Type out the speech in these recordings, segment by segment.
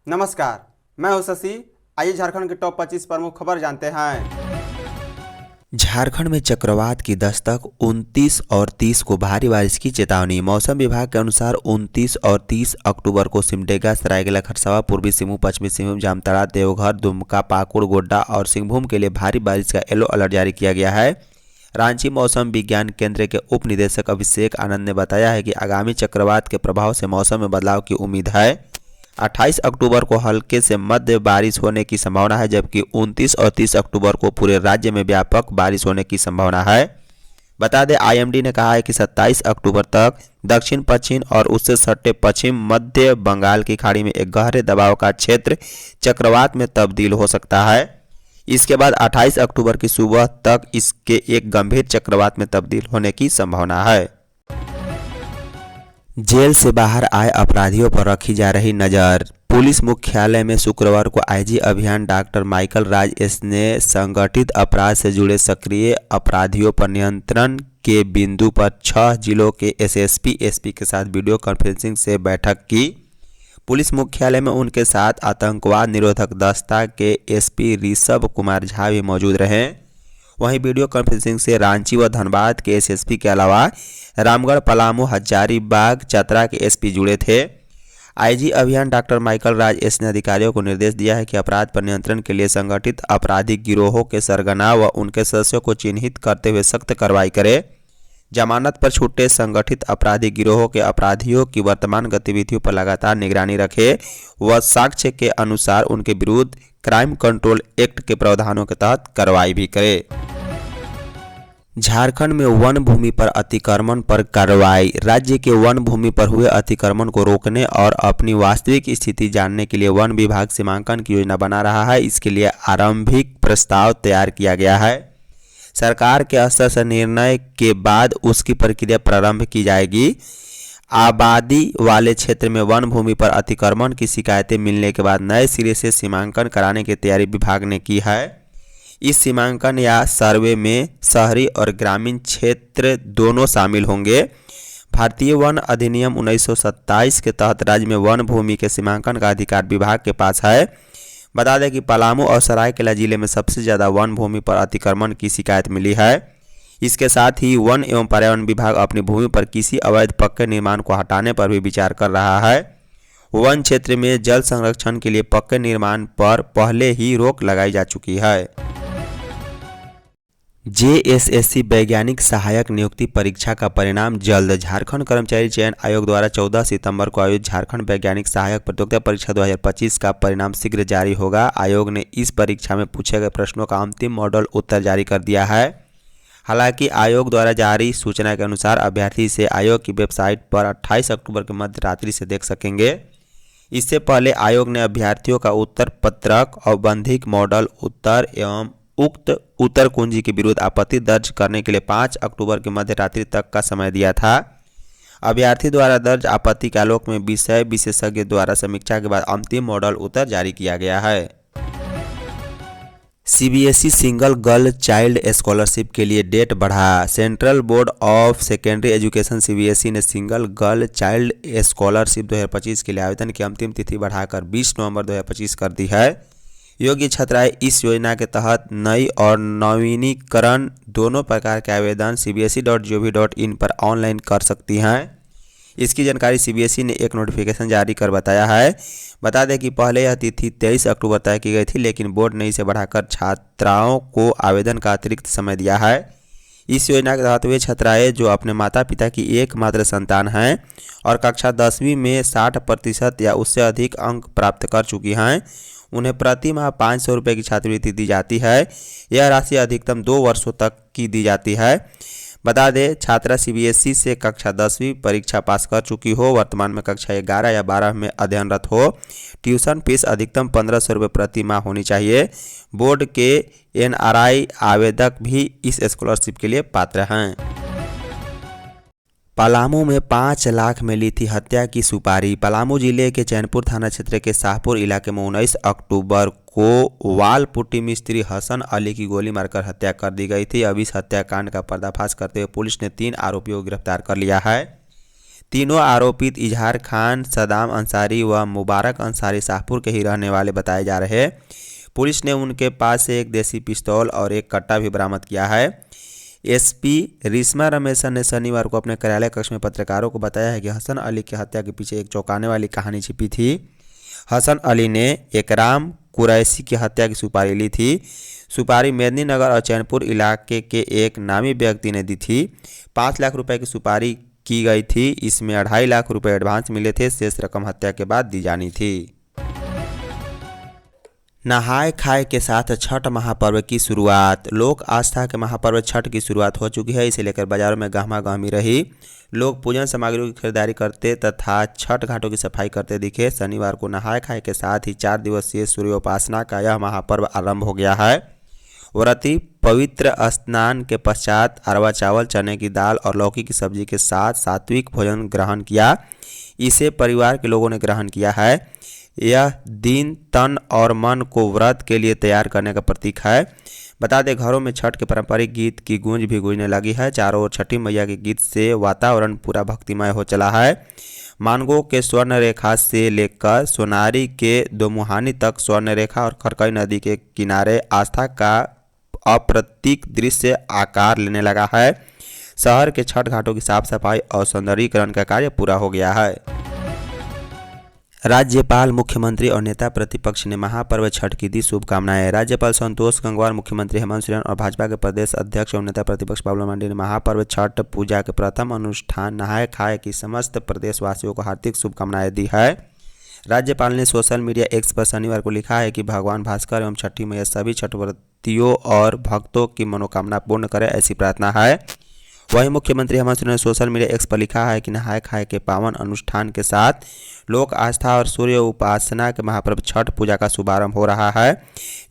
नमस्कार, मैं हूं शशि। आइए झारखंड के टॉप 25 प्रमुख खबर जानते हैं। झारखंड में चक्रवात की दस्तक, 29 और 30 को भारी बारिश की चेतावनी। मौसम विभाग के अनुसार 29 और 30 अक्टूबर को सिमडेगा, सरायकेला खरसावां, पूर्वी सिंहभूम, पश्चिमी सिंहभूम, जामताड़ा, देवघर, दुमका, पाकुड़, गोड्डा और सिंहभूम के लिए भारी बारिश का येलो अलर्ट जारी किया गया है। रांची मौसम विज्ञान केंद्र के उप निदेशक अभिषेक आनंद ने बताया है कि आगामी चक्रवात के प्रभाव से मौसम में बदलाव की उम्मीद है। 28 अक्टूबर को हल्के से मध्य बारिश होने की संभावना है, जबकि 29 और 30 अक्टूबर को पूरे राज्य में व्यापक बारिश होने की संभावना है। बता दें, आईएमडी ने कहा है कि 27 अक्टूबर तक दक्षिण पश्चिम और उससे सटे पश्चिम मध्य बंगाल की खाड़ी में एक गहरे दबाव का क्षेत्र चक्रवात में तब्दील हो सकता है। इसके बाद 28 अक्टूबर की सुबह तक इसके एक गंभीर चक्रवात में तब्दील होने की संभावना है। जेल से बाहर आए अपराधियों पर रखी जा रही नज़र। पुलिस मुख्यालय में शुक्रवार को आईजी अभियान डॉक्टर माइकल राज एस ने संगठित अपराध से जुड़े सक्रिय अपराधियों पर नियंत्रण के बिंदु पर 6 जिलों के एसएसपी एसपी के साथ वीडियो कॉन्फ्रेंसिंग से बैठक की। पुलिस मुख्यालय में उनके साथ आतंकवाद निरोधक दस्ता के एसपी ऋषभ कुमार झा भी मौजूद रहे। वहीं वीडियो कॉन्फ्रेंसिंग से रांची व धनबाद के एसएसपी के अलावा रामगढ़, पलामू, हजारीबाग, चतरा के एसपी जुड़े थे। आईजी अभियान डॉक्टर माइकल राज एस ने अधिकारियों को निर्देश दिया है कि अपराध पर नियंत्रण के लिए संगठित आपराधिक गिरोहों के सरगना व उनके सदस्यों को चिन्हित करते हुए सख्त कार्रवाई करे। जमानत पर छूटे संगठित आपराधिक गिरोहों के अपराधियों की वर्तमान गतिविधियों पर लगातार निगरानी रखे व साक्ष्य के अनुसार उनके विरुद्ध क्राइम कंट्रोल एक्ट के प्रावधानों के तहत कार्रवाई भी करे। झारखंड में वन भूमि पर अतिक्रमण पर कार्रवाई। राज्य के वन भूमि पर हुए अतिक्रमण को रोकने और अपनी वास्तविक स्थिति जानने के लिए वन विभाग सीमांकन की योजना बना रहा है। इसके लिए आरंभिक प्रस्ताव तैयार किया गया है। सरकार के स्तर से निर्णय के बाद उसकी प्रक्रिया प्रारंभ की जाएगी। आबादी वाले क्षेत्र में वन भूमि पर अतिक्रमण की शिकायतें मिलने के बाद नए सिरे से सीमांकन कराने की तैयारी विभाग ने की है। इस सीमांकन या सर्वे में शहरी और ग्रामीण क्षेत्र दोनों शामिल होंगे। भारतीय वन अधिनियम 1927 के तहत राज्य में वन भूमि के सीमांकन का अधिकार विभाग के पास है। बता दें कि पलामू और सरायकेला जिले में सबसे ज़्यादा वन भूमि पर अतिक्रमण की शिकायत मिली है। इसके साथ ही वन एवं पर्यावरण विभाग अपनी भूमि पर किसी अवैध पक्के निर्माण को हटाने पर भी विचार कर रहा है। वन क्षेत्र में जल संरक्षण के लिए पक्के निर्माण पर पहले ही रोक लगाई जा चुकी है। जेएसएससी वैज्ञानिक सहायक नियुक्ति परीक्षा का परिणाम जल्द। झारखंड कर्मचारी चयन आयोग द्वारा 14 सितंबर को आयोजित झारखंड वैज्ञानिक सहायक प्रतियोगिता परीक्षा 2025 का परिणाम शीघ्र जारी होगा। आयोग ने इस परीक्षा में पूछे गए प्रश्नों का अंतिम मॉडल उत्तर जारी कर दिया है। हालांकि आयोग द्वारा जारी सूचना के अनुसार अभ्यर्थी इसे आयोग की वेबसाइट पर 28 अक्टूबर के मध्य रात्रि से देख सकेंगे। इससे पहले आयोग ने अभ्यर्थियों का उत्तर पत्रक, औपबंधिक मॉडल उत्तर एवं उक्त उत्तर कुंजी के विरुद्ध आपत्ति दर्ज करने के लिए 5 अक्टूबर की मध्य रात्रि तक का समय दिया था। अभ्यर्थी द्वारा दर्ज आपत्ति के आलोक में विषय विशेषज्ञ द्वारा समीक्षा के बाद अंतिम मॉडल उत्तर जारी किया गया है। CBSE single girl child scholarship के लिए डेट बढ़ा। Central board of secondary education CBSE ने सिंगल गर्ल चाइल्ड स्कॉलरशिप 2025 के लिए आवेदन की अंतिम तिथि बढ़ाकर 20 नवंबर 2025 कर दी है। योग्य छात्राएं इस योजना के तहत नई और नवीनीकरण दोनों प्रकार के आवेदन cbse.gov.in पर ऑनलाइन कर सकती हैं। इसकी जानकारी सीबीएसई ने एक नोटिफिकेशन जारी कर बताया है। बता दें कि पहले यह तिथि 23 अक्टूबर तय की गई थी, लेकिन बोर्ड ने इसे बढ़ाकर छात्राओं को आवेदन का अतिरिक्त समय दिया है। इस योजना के तहत वे छात्राएं जो अपने माता पिता की एकमात्र संतान हैं और कक्षा 10वीं में 60% या उससे अधिक अंक प्राप्त कर चुकी हैं, उन्हें प्रति माह 500 रुपये की छात्रवृत्ति दी जाती है। यह राशि अधिकतम 2 वर्षों तक की दी जाती है। बता दें, छात्रा सीबीएसई से कक्षा 10वीं परीक्षा पास कर चुकी हो, वर्तमान में कक्षा 11 या 12 में अध्ययनरत हो। ट्यूशन फीस अधिकतम 1500 रुपये प्रति माह होनी चाहिए। बोर्ड के एनआरआई आवेदक भी इस स्कॉलरशिप के लिए पात्र हैं। पलामू में 5 लाख में ली थी हत्या की सुपारी। पलामू जिले के चैनपुर थाना क्षेत्र के शाहपुर इलाके में 19 अक्टूबर को वाल पुट्टी मिस्त्री हसन अली की गोली मारकर हत्या कर दी गई थी। अब इस हत्याकांड का पर्दाफाश करते हुए पुलिस ने 3 आरोपियों को गिरफ्तार कर लिया है। तीनों आरोपित इजहार खान, सदाम अंसारी व मुबारक अंसारी शाहपुर के ही रहने वाले बताए जा रहे हैं। पुलिस ने उनके पास से एक देसी पिस्तौल और एक कट्टा भी बरामद किया है। एसपी रिश्मा रमेशन ने शनिवार को अपने कार्यालय कक्ष में पत्रकारों को बताया है कि हसन अली की हत्या के पीछे एक चौंकाने वाली कहानी छिपी थी। हसन अली ने एकराम कुरैशी की हत्या की सुपारी ली थी। सुपारी मेदिनीनगर और चैनपुर इलाके के एक नामी व्यक्ति ने दी थी। 5 लाख रुपए की सुपारी की गई थी। इसमें 2.5 लाख रुपए एडवांस मिले थे। शेष रकम हत्या के बाद दी जानी थी। नहाय खाए के साथ छठ महापर्व की शुरुआत। लोक आस्था के महापर्व छठ की शुरुआत हो चुकी है। इसे लेकर बाजारों में गहमा-गहमी रही। लोग पूजन सामग्रियों की खरीदारी करते तथा छठ घाटों की सफाई करते दिखे। शनिवार को नहाय खाए के साथ ही 4 दिवसीय सूर्योपासना का यह महापर्व आरंभ हो गया है। व्रती पवित्र स्नान के पश्चात अरवा चावल, चने की दाल और लौकी की सब्जी के साथ सात्विक भोजन ग्रहण किया। इसे परिवार के लोगों ने ग्रहण किया है। यह दिन तन और मन को व्रत के लिए तैयार करने का प्रतीक है। बता दें, घरों में छठ के पारंपरिक गीत की गूंज भी गूंजने लगी है। चारों ओर छठी मैया के गीत से वातावरण पूरा भक्तिमय हो चला है। मानगो के स्वर्ण रेखा से लेकर सोनारी के दोमुहानी तक स्वर्ण रेखा और खरकई नदी के किनारे आस्था का अप्रतीक दृश्य आकार लेने लगा है। शहर के छठ घाटों की साफ सफाई और सौंदर्यीकरण का कार्य पूरा हो गया है। राज्यपाल, मुख्यमंत्री और नेता प्रतिपक्ष ने महापर्व छठ की दी शुभकामनाएं। राज्यपाल संतोष गंगवार, मुख्यमंत्री हेमंत सोरेन और भाजपा के प्रदेश अध्यक्ष और नेता प्रतिपक्ष बाबूलाल मरांडी ने महापर्व छठ पूजा के प्रथम अनुष्ठान नहाय खाए की समस्त प्रदेशवासियों को हार्दिक शुभकामनाएं दी है। राज्यपाल ने सोशल मीडिया एक्स पर शनिवार को लिखा है कि भगवान भास्कर एवं छठी मैया सभी छठ व्रतियों और भक्तों की मनोकामना पूर्ण करे, ऐसी प्रार्थना है। वहीं मुख्यमंत्री हेमंत सोरेन ने सोशल मीडिया एक्स पर लिखा है कि नहाय खाए के पावन अनुष्ठान के साथ लोक आस्था और सूर्य उपासना के महापर्व छठ पूजा का शुभारंभ हो रहा है।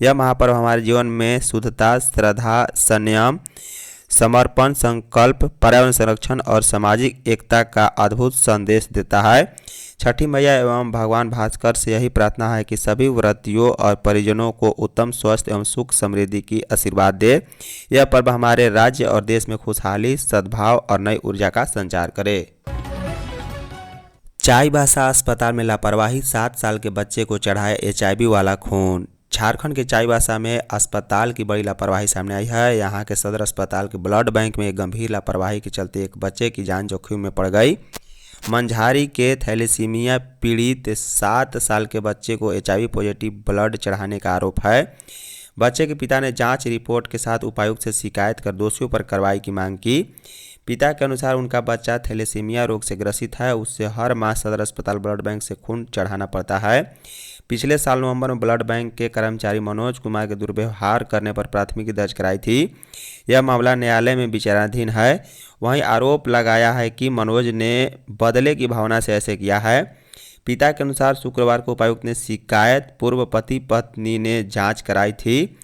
यह महापर्व हमारे जीवन में शुद्धता, श्रद्धा, संयम, समर्पण, संकल्प, पर्यावरण संरक्षण और सामाजिक एकता का अद्भुत संदेश देता है। छठी मैया एवं भगवान भास्कर से यही प्रार्थना है कि सभी व्रतियों और परिजनों को उत्तम स्वास्थ्य एवं सुख समृद्धि की आशीर्वाद दे। यह पर्व हमारे राज्य और देश में खुशहाली, सद्भाव और नई ऊर्जा का संचार करे। चाईबासा अस्पताल में लापरवाही, 7 साल के बच्चे को चढ़ाया HIV वाला खून। झारखंड के चाईबासा में अस्पताल की बड़ी लापरवाही सामने आई है। यहां के सदर अस्पताल के ब्लड बैंक में एक गंभीर लापरवाही के चलते एक बच्चे की जान जोखिम में पड़ गई। मंझारी के थैलेसीमिया पीड़ित 7 साल के बच्चे को HIV पॉजिटिव ब्लड चढ़ाने का आरोप है। बच्चे के पिता ने जांच रिपोर्ट के साथ उपायुक्त से शिकायत कर दोषियों पर कार्रवाई की मांग की। पिता के अनुसार उनका बच्चा थैलेसीमिया रोग से ग्रसित है। उससे हर माह सदर अस्पताल ब्लड बैंक से खून चढ़ाना पड़ता है। पिछले साल नवंबर में ब्लड बैंक के कर्मचारी मनोज कुमार के दुर्व्यवहार करने पर प्राथमिकी दर्ज कराई थी। यह मामला न्यायालय में विचाराधीन है। वहीं आरोप लगाया है कि मनोज ने बदले की भावना से ऐसे किया है। पिता के अनुसार शुक्रवार को उपायुक्त ने शिकायत पूर्व पति पत्नी ने जांच कराई थी,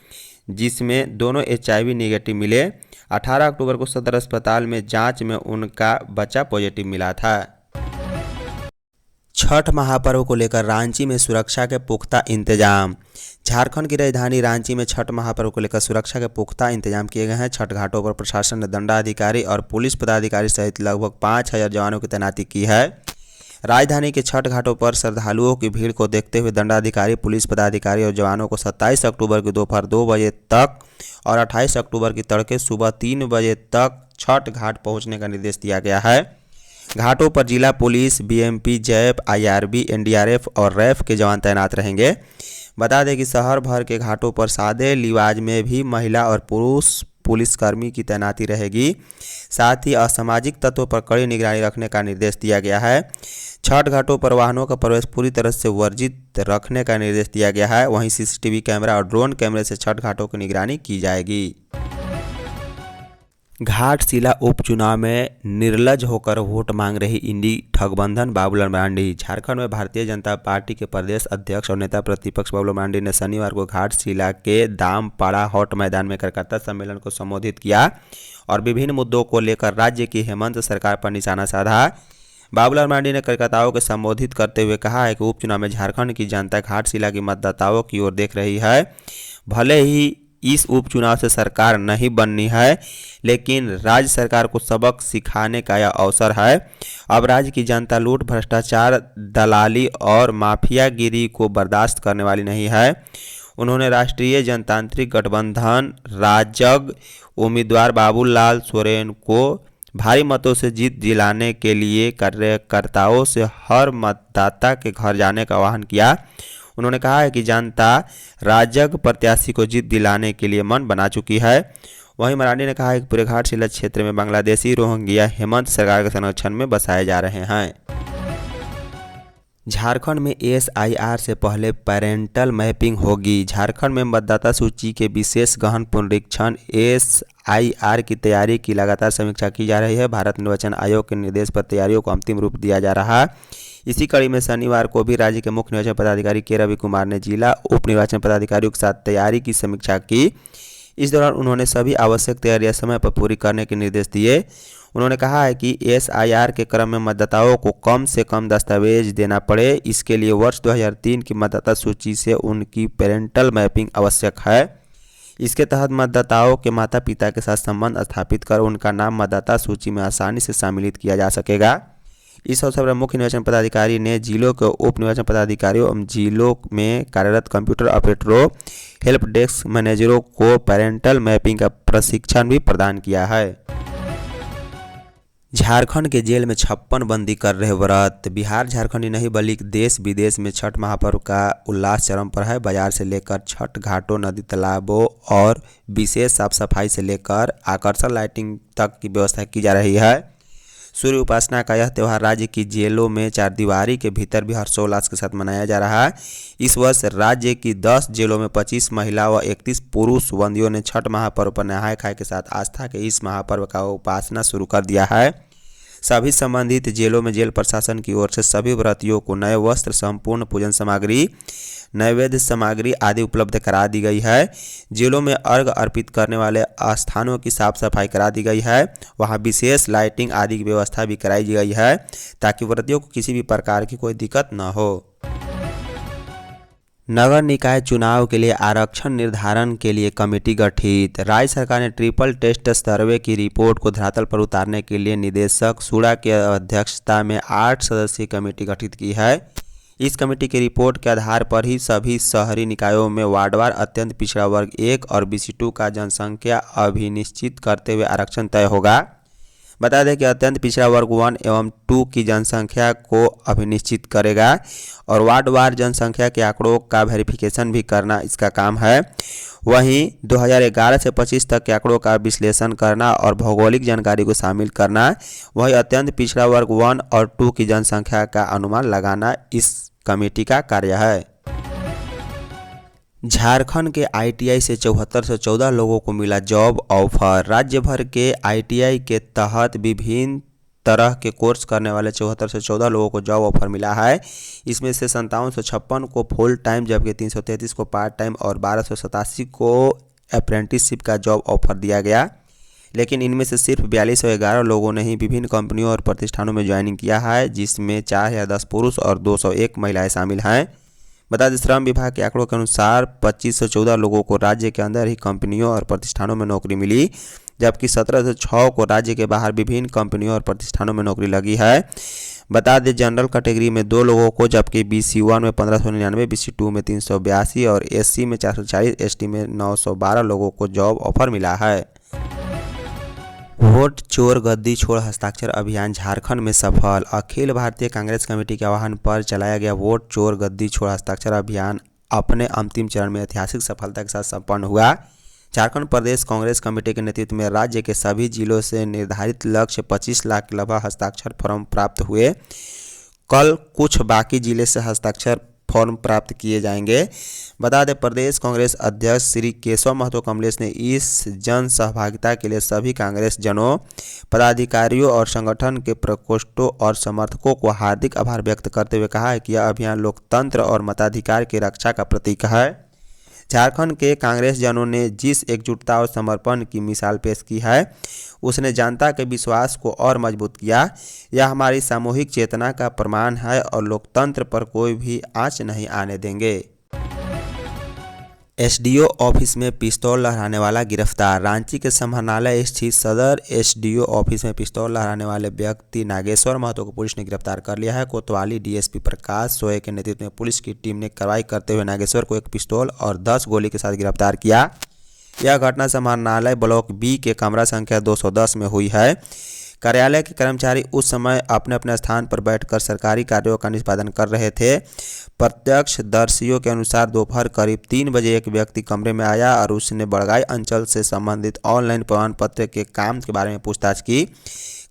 जिसमें दोनों HIV निगेटिव मिले। 18 अक्टूबर को सदर अस्पताल में जांच में उनका बच्चा पॉजिटिव मिला था। छठ महापर्व को लेकर रांची में सुरक्षा के पुख्ता इंतजाम। झारखंड की राजधानी रांची में छठ महापर्व को लेकर सुरक्षा के पुख्ता इंतजाम किए गए हैं। छठ घाटों पर प्रशासन ने दंडाधिकारी और पुलिस पदाधिकारी सहित लगभग 5000 जवानों की तैनाती की है। राजधानी के छठ घाटों पर श्रद्धालुओं की भीड़ को देखते हुए दंडाधिकारी, पुलिस पदाधिकारी और जवानों को 27 अक्टूबर की दोपहर 2 बजे तक और 28 अक्टूबर की तड़के सुबह 3 बजे तक छठ घाट पहुंचने का निर्देश दिया गया है। घाटों पर जिला police, BMP, JAP, IRB, NDRF और रैफ के जवान तैनात रहेंगे। बता दें कि शहर भर के घाटों पर सादे लिबाज में भी महिला और पुरुष पुलिसकर्मी की तैनाती रहेगी। साथ ही असामाजिक तत्वों पर कड़ी निगरानी रखने का निर्देश दिया गया है। छठ घाटों पर वाहनों का प्रवेश पूरी तरह से वर्जित रखने का निर्देश दिया गया है। वहीं CCTV कैमरा और ड्रोन कैमरे से छठ घाटों की निगरानी की जाएगी। घाटशिला उपचुनाव में निर्लज होकर वोट मांग रही इंडी ठगबंधन बाबूलाल मरांडी। झारखंड में भारतीय जनता पार्टी के प्रदेश अध्यक्ष और नेता प्रतिपक्ष बाबूलाल मरांडी ने शनिवार को घाटशिला के दामपाड़ा हॉट मैदान में कार्यकर्ता सम्मेलन को संबोधित किया और विभिन्न मुद्दों को लेकर राज्य की हेमंत सरकार पर निशाना साधा। बाबूलाल मरांडी ने कार्यकर्ताओं को संबोधित करते हुए कहा है कि उपचुनाव में झारखंड की जनता घाटशिला की मतदाताओं की ओर देख रही है। भले ही इस उपचुनाव से सरकार नहीं बननी है, लेकिन राज्य सरकार को सबक सिखाने का यह अवसर है। अब राज्य की जनता लूट, भ्रष्टाचार, दलाली और माफियागिरी को बर्दाश्त करने वाली नहीं है। उन्होंने राष्ट्रीय जनतांत्रिक गठबंधन राजग उम्मीदवार बाबूलाल सोरेन को भारी मतों से जीत दिलाने के लिए कार्यकर्ताओं से हर मतदाता के घर जाने का आह्वान किया। उन्होंने कहा है कि जनता राजग प्रत्याशी को जीत दिलाने के लिए मन बना चुकी है। वहीं मरांडी ने कहा है कि पूरे घाटशिला क्षेत्र में बांग्लादेशी रोहिंग्या हेमंत सरकार के संरक्षण में बसाए जा रहे हैं। झारखंड में SIR से पहले पेरेंटल मैपिंग होगी। झारखंड में मतदाता सूची के विशेष गहन पुनरीक्षण SIR की तैयारी की लगातार समीक्षा की जा रही है। भारत निर्वाचन आयोग के निर्देश पर तैयारियों को अंतिम रूप दिया जा रहा है। इसी कड़ी में शनिवार को भी राज्य के मुख्य निर्वाचन पदाधिकारी के रवि कुमार ने जिला उप निर्वाचन पदाधिकारियों के साथ तैयारी की समीक्षा की। इस दौरान उन्होंने सभी आवश्यक तैयारियां समय पर पूरी करने के निर्देश दिए। उन्होंने कहा है कि SIR के क्रम में मतदाताओं को कम से कम दस्तावेज देना पड़े। इसके लिए वर्ष 2003 की मतदाता सूची से उनकी पेरेंटल मैपिंग आवश्यक है। इसके तहत मतदाताओं के माता पिता के साथ संबंध स्थापित कर उनका नाम मतदाता सूची में आसानी से सम्मिलित किया जा सकेगा। इस अवसर पर मुख्य निर्वाचन पदाधिकारी ने जिलों के उप निर्वाचन पदाधिकारियों एवं जिलों में कार्यरत कंप्यूटर ऑपरेटरों, हेल्प डेस्क मैनेजरों को पेरेंटल मैपिंग का प्रशिक्षण भी प्रदान किया है। झारखंड के जेल में 56 बंदी कर रहे व्रत। बिहार झारखंड ही नहीं बल्कि देश विदेश में छठ महापर्व का उल्लास चरम पर है। बाजार से लेकर छठ घाटों, नदी तालाबों और विशेष साफ सफाई से लेकर आकर्षक लाइटिंग तक की व्यवस्था की जा रही है। सूर्य उपासना का यह त्यौहार राज्य की जेलों में चारदीवारी के भीतर भी हर्षोल्लास के साथ मनाया जा रहा है। इस वर्ष राज्य की 10 जेलों में 25 महिला व 31 पुरुष बंदियों ने छठ महापर्व पर नहाय खाए के साथ आस्था के इस महापर्व का उपासना शुरू कर दिया है। सभी संबंधित जेलों में जेल प्रशासन की ओर से सभी व्रतियों को नए वस्त्र, संपूर्ण पूजन सामग्री, नैवेद्य सामग्री आदि उपलब्ध करा दी गई है। जेलों में अर्घ अर्पित करने वाले स्थानों की साफ सफाई करा दी गई है। वहां विशेष लाइटिंग आदि की व्यवस्था भी कराई गई है ताकि व्रतियों को किसी भी प्रकार की कोई दिक्कत न हो। नगर निकाय चुनाव के लिए आरक्षण निर्धारण के लिए कमेटी गठित। राज्य सरकार ने ट्रिपल टेस्ट सर्वे की रिपोर्ट को धरातल पर उतारने के लिए निदेशक सूड़ा की अध्यक्षता में 8 सदस्यीय कमेटी गठित की है। इस कमेटी की रिपोर्ट के आधार पर ही सभी शहरी निकायों में वार्डवार अत्यंत पिछड़ा वर्ग 1 और BC2 का जनसंख्या अभिनिश्चित करते हुए आरक्षण तय होगा। बता दें कि अत्यंत पिछड़ा वर्ग 1 एवं 2 की जनसंख्या को अभिनिश्चित करेगा और वार्डवार जनसंख्या के आंकड़ों का वेरिफिकेशन भी करना इसका काम है। वहीं 2011 से 25 तक के आंकड़ों का विश्लेषण करना और भौगोलिक जानकारी को शामिल करना, वहीं अत्यंत पिछड़ा वर्ग 1 और 2 की जनसंख्या का अनुमान लगाना इस कमेटी का कार्य है। झारखंड के ITI से 74 से 14 लोगों को मिला जॉब ऑफर। राज्य भर के ITI के तहत विभिन्न तरह के कोर्स करने वाले 74 से 14 लोगों को जॉब ऑफर मिला है। इसमें से 5756 को फुल टाइम जबकि 333 को पार्ट टाइम और 1287 को अप्रेंटिसशिप का जॉब ऑफर दिया गया। लेकिन इनमें से सिर्फ 4211 लोगों ने ही विभिन्न कंपनियों और प्रतिष्ठानों में ज्वाइनिंग किया है, जिसमें 4010 पुरुष और 201 महिलाएं शामिल हैं। बता दें, श्रम विभाग के आंकड़ों के अनुसार 2514 लोगों को राज्य के अंदर ही कंपनियों और प्रतिष्ठानों में नौकरी मिली, जबकि 1706 को राज्य के बाहर विभिन्न कंपनियों और प्रतिष्ठानों में नौकरी लगी है। बता दें, जनरल कैटेगरी में 2 लोगों को, जबकि BC1 में 1599, BC2 में 382 और SC में 440, ST में 912 लोगों को जॉब ऑफर मिला है। वोट चोर गद्दी छोड़ हस्ताक्षर अभियान झारखंड में सफल। अखिल भारतीय कांग्रेस कमेटी के आह्वान पर चलाया गया वोट चोर गद्दी छोड़ हस्ताक्षर अभियान अपने अंतिम चरण में ऐतिहासिक सफलता के साथ संपन्न हुआ। झारखंड प्रदेश कांग्रेस कमेटी के नेतृत्व में राज्य के सभी जिलों से निर्धारित लक्ष्य 25 लाख के लगभग हस्ताक्षर फॉर्म प्राप्त हुए। कल कुछ बाकी जिले से हस्ताक्षर फॉर्म प्राप्त किए जाएंगे। बता दें, प्रदेश कांग्रेस अध्यक्ष श्री केशव महतो कमलेश ने इस जन सहभागिता के लिए सभी कांग्रेस जनों, पदाधिकारियों और संगठन के प्रकोष्ठों और समर्थकों को हार्दिक आभार व्यक्त करते हुए कहा है कि यह अभियान लोकतंत्र और मताधिकार की रक्षा का प्रतीक है। झारखंड के कांग्रेस जनों ने जिस एकजुटता और समर्पण की मिसाल पेश की है, उसने जनता के विश्वास को और मजबूत किया। यह हमारी सामूहिक चेतना का प्रमाण है और लोकतंत्र पर कोई भी आंच नहीं आने देंगे। एसडीओ ऑफिस में पिस्तौल लहराने वाला गिरफ्तार। रांची के समाहरणालय स्थित सदर एसडीओ ऑफिस में पिस्तौल लहराने वाले व्यक्ति नागेश्वर महतो को पुलिस ने गिरफ्तार कर लिया है। कोतवाली डीएसपी प्रकाश सोए के नेतृत्व में पुलिस की टीम ने कार्रवाई करते हुए नागेश्वर को एक पिस्तौल और 10 गोली के साथ गिरफ्तार किया। यह घटना समाहरणालय ब्लॉक बी के कमरा संख्या 210 में हुई है। कार्यालय के कर्मचारी उस समय अपने अपने स्थान पर बैठकर सरकारी कार्यों का निष्पादन कर रहे थे। प्रत्यक्षदर्शियों के अनुसार दोपहर करीब 3 बजे एक व्यक्ति कमरे में आया और उसने बड़गाई अंचल से संबंधित ऑनलाइन प्रमाण पत्र के काम के बारे में पूछताछ की।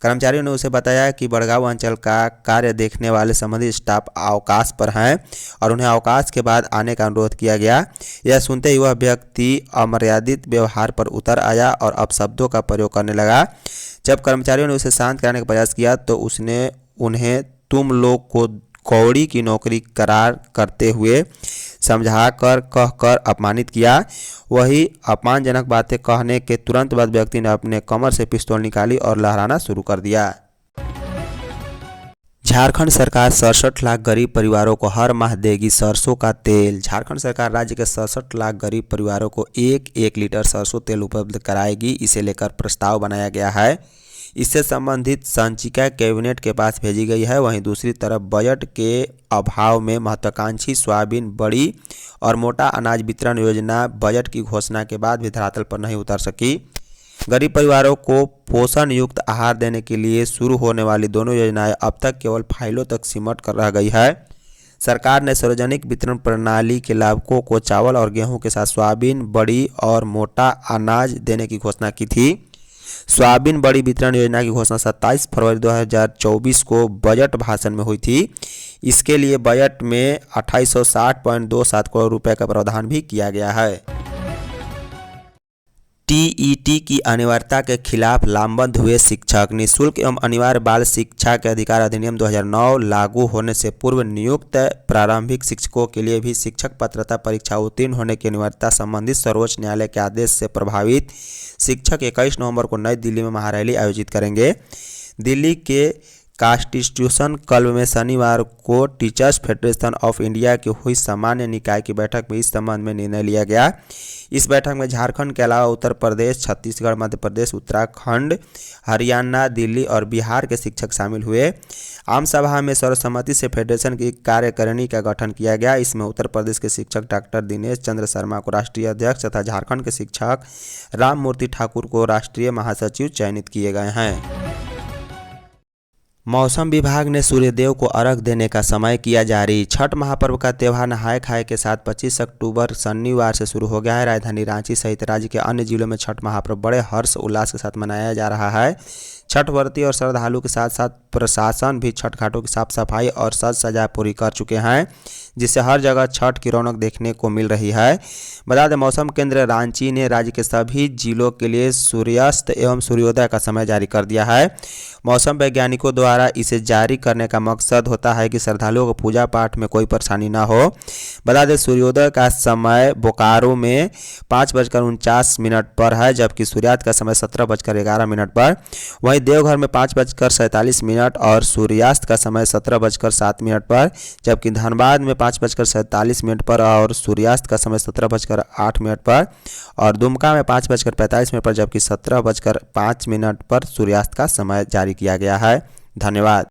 कर्मचारियों ने उसे बताया कि बड़गांव अंचल का कार्य देखने वाले संबंधित स्टाफ अवकाश पर हैं और उन्हें अवकाश के बाद आने का अनुरोध किया गया। यह सुनते ही वह व्यक्ति अमर्यादित व्यवहार पर उतर आया और अपशब्दों का प्रयोग करने लगा। जब कर्मचारियों ने उसे शांत कराने का प्रयास किया तो उसने उन्हें तुम लोग को कौड़ी की नौकरी करार करते हुए समझाकर कहकर अपमानित किया। वही अपमानजनक बातें कहने के तुरंत बाद व्यक्ति ने अपने कमर से पिस्तौल निकाली और लहराना शुरू कर दिया। झारखंड सरकार 67 लाख गरीब परिवारों को हर माह देगी सरसों का तेल। झारखंड सरकार राज्य के 67 लाख गरीब परिवारों को 1-1 लीटर सरसों तेल उपलब्ध कराएगी। इसे लेकर प्रस्ताव बनाया गया है। इससे संबंधित संचिका कैबिनेट के पास भेजी गई है। वहीं दूसरी तरफ बजट के अभाव में महत्वाकांक्षी सोयाबीन बड़ी और मोटा अनाज वितरण योजना बजट की घोषणा के बाद भी धरातल पर नहीं उतर सकी। गरीब परिवारों को पोषण युक्त आहार देने के लिए शुरू होने वाली दोनों योजनाएं अब तक केवल फाइलों तक सिमट कर रह गई है। सरकार ने सार्वजनिक वितरण प्रणाली के लाभुकों को चावल और गेहूं के साथ सोयाबीन बड़ी और मोटा अनाज देने की घोषणा की थी। सोयाबीन बड़ी वितरण योजना की घोषणा 27 फरवरी 2024 को बजट भाषण में हुई थी। इसके लिए बजट में 2860.27 करोड़ रुपए का प्रावधान भी किया गया है। टीईटी की अनिवार्यता के खिलाफ लामबंद हुए शिक्षक। निःशुल्क एवं अनिवार्य बाल शिक्षा के अधिकार अधिनियम 2009 लागू होने से पूर्व नियुक्त प्रारंभिक शिक्षकों के लिए भी शिक्षक पात्रता परीक्षा उत्तीर्ण होने की अनिवार्यता संबंधित सर्वोच्च न्यायालय के आदेश से प्रभावित शिक्षक 21 नवंबर को नई दिल्ली में महारैली आयोजित करेंगे। दिल्ली के कॉन्स्टिट्यूशन क्लब में शनिवार को टीचर्स फेडरेशन ऑफ इंडिया की हुई सामान्य निकाय की बैठक में इस संबंध में निर्णय लिया गया। इस बैठक में झारखंड के अलावा उत्तर प्रदेश, छत्तीसगढ़, मध्य प्रदेश, उत्तराखंड, हरियाणा, दिल्ली और बिहार के शिक्षक शामिल हुए। आम सभा में सर्वसम्मति से फेडरेशन की कार्यकारिणी का गठन किया गया। इसमें उत्तर प्रदेश के शिक्षक डॉक्टर दिनेश चंद्र शर्मा को राष्ट्रीय अध्यक्ष तथा झारखंड के शिक्षक राम मूर्ति ठाकुर को राष्ट्रीय महासचिव चयनित किए गए हैं। मौसम विभाग ने सूर्यदेव को अर्घ देने का समय किया जारी। छठ महापर्व का त्यौहार नहाय खाए के साथ 25 अक्टूबर शनिवार से शुरू हो गया है। राजधानी रांची सहित राज्य के अन्य जिलों में छठ महापर्व बड़े हर्ष उल्लास के साथ मनाया जा रहा है। छठ व्रती और श्रद्धालु के साथ साथ प्रशासन भी छठ घाटों की साफ सफाई और सज सजा पूरी कर चुके हैं, जिससे हर जगह छठ की रौनक देखने को मिल रही है। बता दें, मौसम केंद्र रांची ने राज्य के सभी जिलों के लिए सूर्यास्त एवं सूर्योदय का समय जारी कर दिया है। मौसम वैज्ञानिकों द्वारा इसे जारी करने का मकसद होता है कि श्रद्धालुओं को पूजा पाठ में कोई परेशानी न हो। बता दें, सूर्योदय का समय बोकारो में 5:49 पर है, जबकि सूर्यास्त का समय 17:11 पर। वहीं देवघर में 5:47 और सूर्यास्त का समय 17:07 पर, जबकि धनबाद में 5:47 पर और सूर्यास्त का समय 17:08 पर, और दुमका में 5:45 पर, जबकि 17:05 पर सूर्यास्त का समय जारी किया गया है। धन्यवाद।